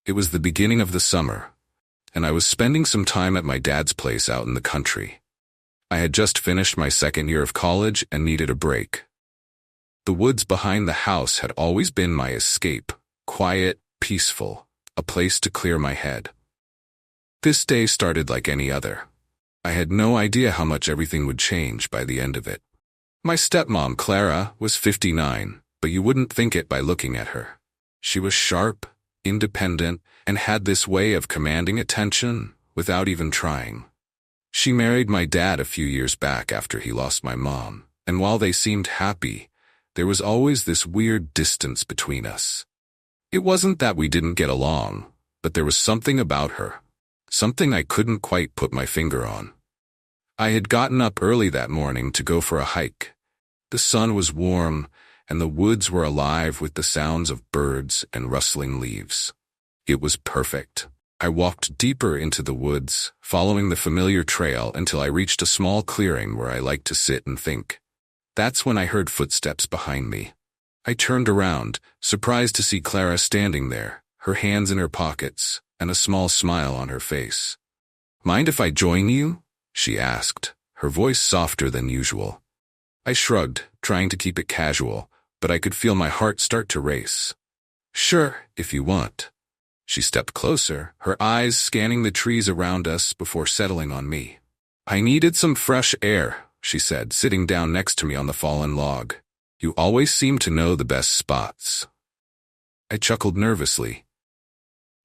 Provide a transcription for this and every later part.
It was the beginning of the summer, and I was spending some time at my dad's place out in the country. I had just finished my second year of college and needed a break. The woods behind the house had always been my escape, quiet, peaceful, a place to clear my head. This day started like any other. I had no idea how much everything would change by the end of it. My stepmom, Clara, was 59, but you wouldn't think it by looking at her. She was sharp, independent, and had this way of commanding attention without even trying. She married my dad a few years back after he lost my mom, and while they seemed happy, there was always this weird distance between us. It wasn't that we didn't get along, but there was something about her, something I couldn't quite put my finger on. I had gotten up early that morning to go for a hike. The sun was warm, and the woods were alive with the sounds of birds and rustling leaves. It was perfect. I walked deeper into the woods, following the familiar trail until I reached a small clearing where I liked to sit and think. That's when I heard footsteps behind me. I turned around, surprised to see Clara standing there, her hands in her pockets, and a small smile on her face. "Mind if I join you?" she asked, her voice softer than usual. I shrugged, trying to keep it casual, but I could feel my heart start to race. "Sure, if you want." She stepped closer, her eyes scanning the trees around us before settling on me. "I needed some fresh air," she said, sitting down next to me on the fallen log. "You always seem to know the best spots." I chuckled nervously.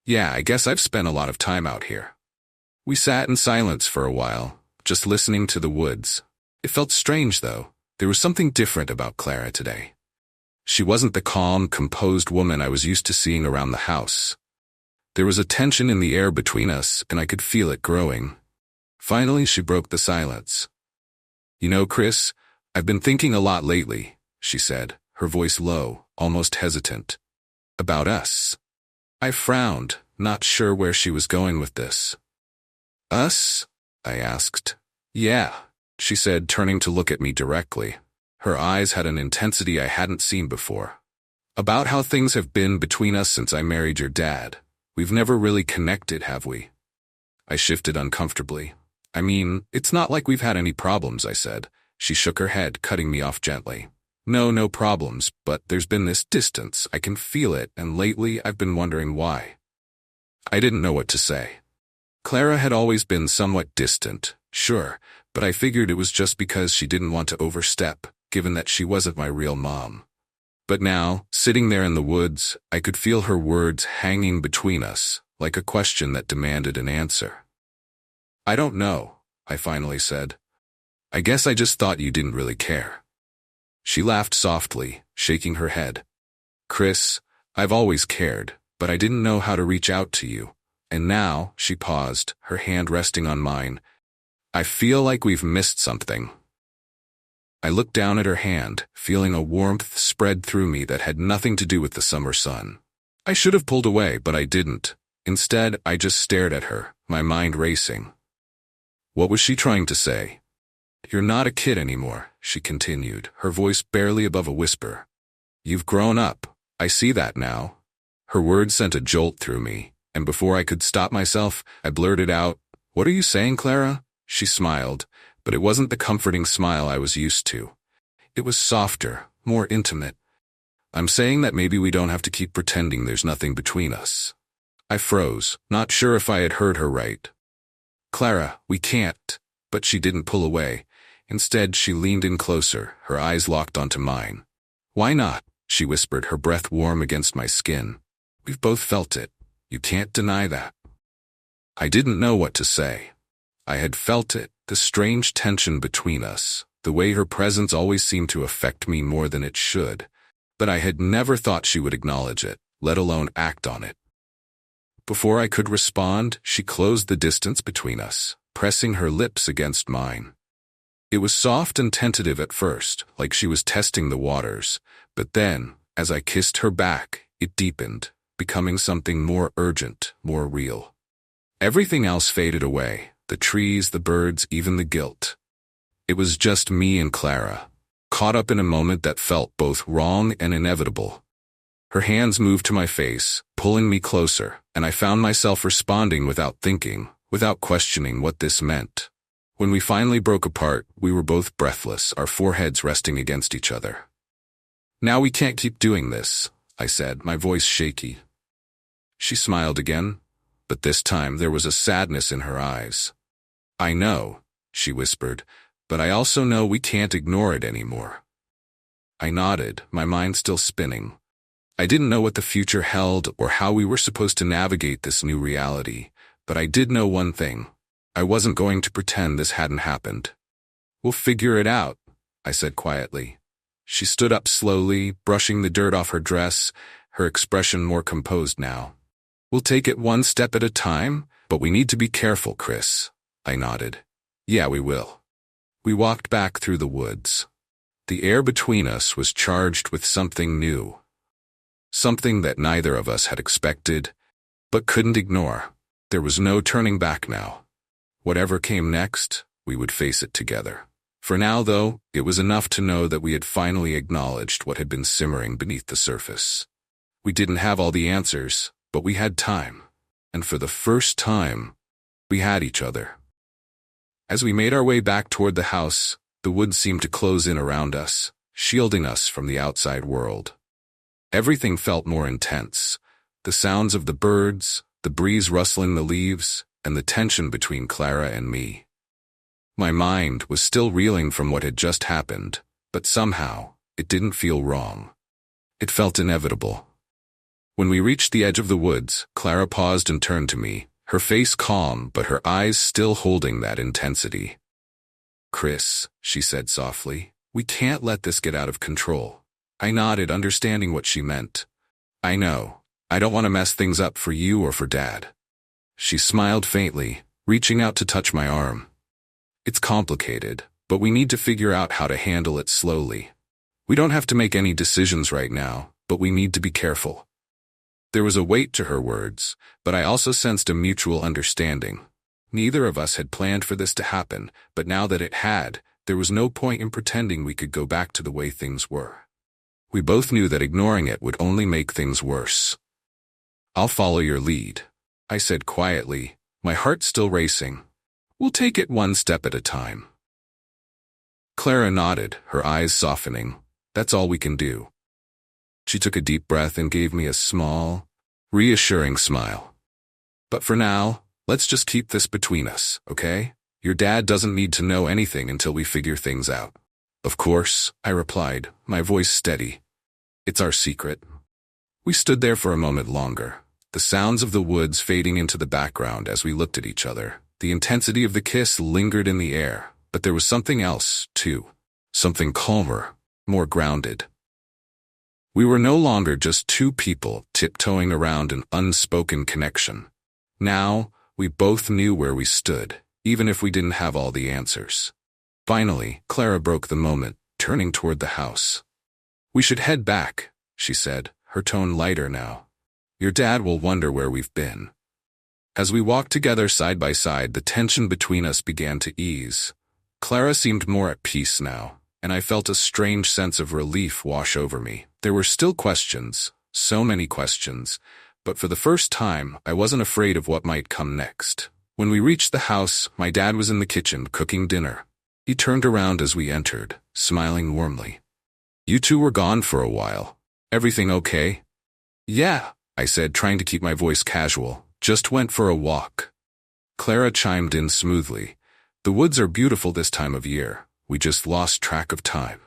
"Yeah, I guess I've spent a lot of time out here." We sat in silence for a while, just listening to the woods. It felt strange, though. There was something different about Clara today. She wasn't the calm, composed woman I was used to seeing around the house. There was a tension in the air between us, and I could feel it growing. Finally, she broke the silence. "You know, Chris, I've been thinking a lot lately," she said, her voice low, almost hesitant. "About us." I frowned, not sure where she was going with this. "Us?" I asked. "Yeah," she said, turning to look at me directly. Her eyes had an intensity I hadn't seen before. "About how things have been between us since I married your dad. We've never really connected, have we?" I shifted uncomfortably. "I mean, it's not like we've had any problems," I said. She shook her head, cutting me off gently. No problems, but there's been this distance. I can feel it, and lately I've been wondering why." I didn't know what to say. Clara had always been somewhat distant, sure, but I figured it was just because she didn't want to overstep, given that she wasn't my real mom. But now, sitting there in the woods, I could feel her words hanging between us, like a question that demanded an answer. "I don't know," I finally said. "I guess I just thought you didn't really care." She laughed softly, shaking her head. "Chris, I've always cared, but I didn't know how to reach out to you. And now," she paused, her hand resting on mine, "I feel like we've missed something." I looked down at her hand, feeling a warmth spread through me that had nothing to do with the summer sun. I should have pulled away, but I didn't. Instead, I just stared at her, my mind racing. What was she trying to say? "You're not a kid anymore," she continued, her voice barely above a whisper. "You've grown up. I see that now." Her words sent a jolt through me, and before I could stop myself, I blurted out, "What are you saying, Clara?" She smiled, but it wasn't the comforting smile I was used to. It was softer, more intimate. "I'm saying that maybe we don't have to keep pretending there's nothing between us." I froze, not sure if I had heard her right. "Clara, we can't." But she didn't pull away. Instead, she leaned in closer, her eyes locked onto mine. "Why not?" she whispered, her breath warm against my skin. "We've both felt it. You can't deny that." I didn't know what to say. I had felt it, the strange tension between us, the way her presence always seemed to affect me more than it should, but I had never thought she would acknowledge it, let alone act on it. Before I could respond, she closed the distance between us, pressing her lips against mine. It was soft and tentative at first, like she was testing the waters, but then, as I kissed her back, it deepened, becoming something more urgent, more real. Everything else faded away, the trees, the birds, even the guilt. It was just me and Clara, caught up in a moment that felt both wrong and inevitable. Her hands moved to my face, pulling me closer, and I found myself responding without thinking, without questioning what this meant. When we finally broke apart, we were both breathless, our foreheads resting against each other. "Now we can't keep doing this," I said, my voice shaky. She smiled again, but this time there was a sadness in her eyes. "I know," she whispered, "but I also know we can't ignore it anymore." I nodded, my mind still spinning. I didn't know what the future held or how we were supposed to navigate this new reality, but I did know one thing. I wasn't going to pretend this hadn't happened. "We'll figure it out," I said quietly. She stood up slowly, brushing the dirt off her dress, her expression more composed now. "We'll take it one step at a time, but we need to be careful, Chris." I nodded. "Yeah, we will." We walked back through the woods. The air between us was charged with something new. Something that neither of us had expected, but couldn't ignore. There was no turning back now. Whatever came next, we would face it together. For now, though, it was enough to know that we had finally acknowledged what had been simmering beneath the surface. We didn't have all the answers, but we had time. And for the first time, we had each other. As we made our way back toward the house, the woods seemed to close in around us, shielding us from the outside world. Everything felt more intense. The sounds of the birds, the breeze rustling the leaves, and the tension between Clara and me. My mind was still reeling from what had just happened, but somehow, it didn't feel wrong. It felt inevitable. When we reached the edge of the woods, Clara paused and turned to me, her face calm but her eyes still holding that intensity. "Chris," she said softly, "we can't let this get out of control." I nodded, understanding what she meant. "I know. I don't want to mess things up for you or for Dad." She smiled faintly, reaching out to touch my arm. "It's complicated, but we need to figure out how to handle it slowly. We don't have to make any decisions right now, but we need to be careful." There was a weight to her words, but I also sensed a mutual understanding. Neither of us had planned for this to happen, but now that it had, there was no point in pretending we could go back to the way things were. We both knew that ignoring it would only make things worse. "I'll follow your lead," I said quietly, my heart still racing. "We'll take it one step at a time." Clara nodded, her eyes softening. "That's all we can do." She took a deep breath and gave me a small, reassuring smile. "But for now, let's just keep this between us, okay? Your dad doesn't need to know anything until we figure things out." "Of course," I replied, my voice steady. "It's our secret." We stood there for a moment longer, the sounds of the woods fading into the background as we looked at each other. The intensity of the kiss lingered in the air, but there was something else, too. Something calmer, more grounded. We were no longer just two people tiptoeing around an unspoken connection. Now, we both knew where we stood, even if we didn't have all the answers. Finally, Clara broke the moment, turning toward the house. "We should head back," she said, her tone lighter now. "Your dad will wonder where we've been." As we walked together side by side, the tension between us began to ease. Clara seemed more at peace now, and I felt a strange sense of relief wash over me. There were still questions, so many questions, but for the first time, I wasn't afraid of what might come next. When we reached the house, my dad was in the kitchen cooking dinner. He turned around as we entered, smiling warmly. "You two were gone for a while. Everything okay?" "Yeah," I said, trying to keep my voice casual. "Just went for a walk." Clara chimed in smoothly. "The woods are beautiful this time of year. We just lost track of time."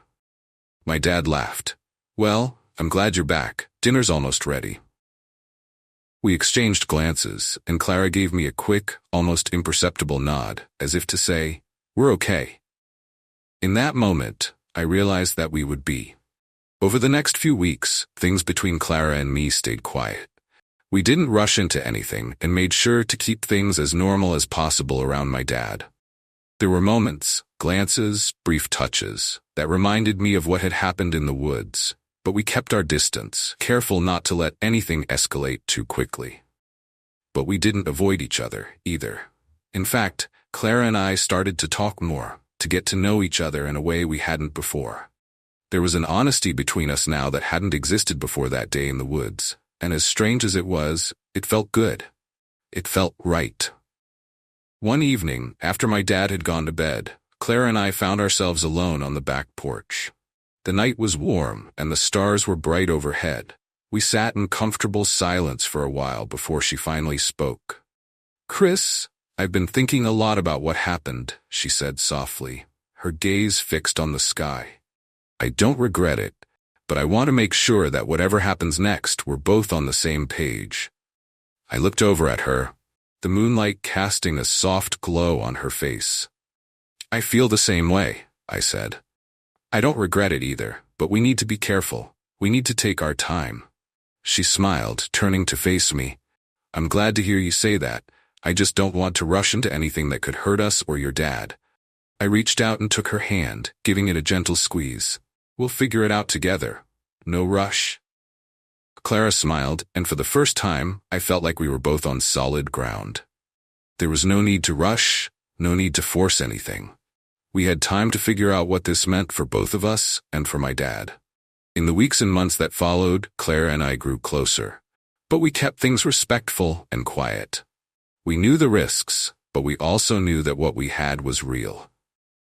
My dad laughed. "Well, I'm glad you're back. Dinner's almost ready." We exchanged glances, and Clara gave me a quick, almost imperceptible nod, as if to say, "We're okay." In that moment, I realized that we would be. Over the next few weeks, things between Clara and me stayed quiet. We didn't rush into anything and made sure to keep things as normal as possible around my dad. There were moments, glances, brief touches, that reminded me of what had happened in the woods, but we kept our distance, careful not to let anything escalate too quickly. But we didn't avoid each other, either. In fact, Clara and I started to talk more, to get to know each other in a way we hadn't before. There was an honesty between us now that hadn't existed before that day in the woods, and as strange as it was, it felt good. It felt right. One evening, after my dad had gone to bed, Clara and I found ourselves alone on the back porch. The night was warm, and the stars were bright overhead. We sat in comfortable silence for a while before she finally spoke. "Chris, I've been thinking a lot about what happened," she said softly, her gaze fixed on the sky. "I don't regret it, but I want to make sure that whatever happens next, we're both on the same page." I looked over at her, the moonlight casting a soft glow on her face. "I feel the same way," I said. "I don't regret it either, but we need to be careful. We need to take our time." She smiled, turning to face me. "I'm glad to hear you say that. I just don't want to rush into anything that could hurt us or your dad." I reached out and took her hand, giving it a gentle squeeze. "We'll figure it out together. No rush." Clara smiled, and for the first time, I felt like we were both on solid ground. There was no need to rush, no need to force anything. We had time to figure out what this meant for both of us and for my dad. In the weeks and months that followed, Clara and I grew closer. But we kept things respectful and quiet. We knew the risks, but we also knew that what we had was real.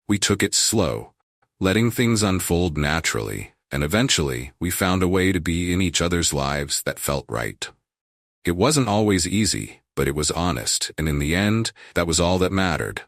We took it slow, letting things unfold naturally, and eventually we found a way to be in each other's lives that felt right. It wasn't always easy, but it was honest, and in the end, that was all that mattered.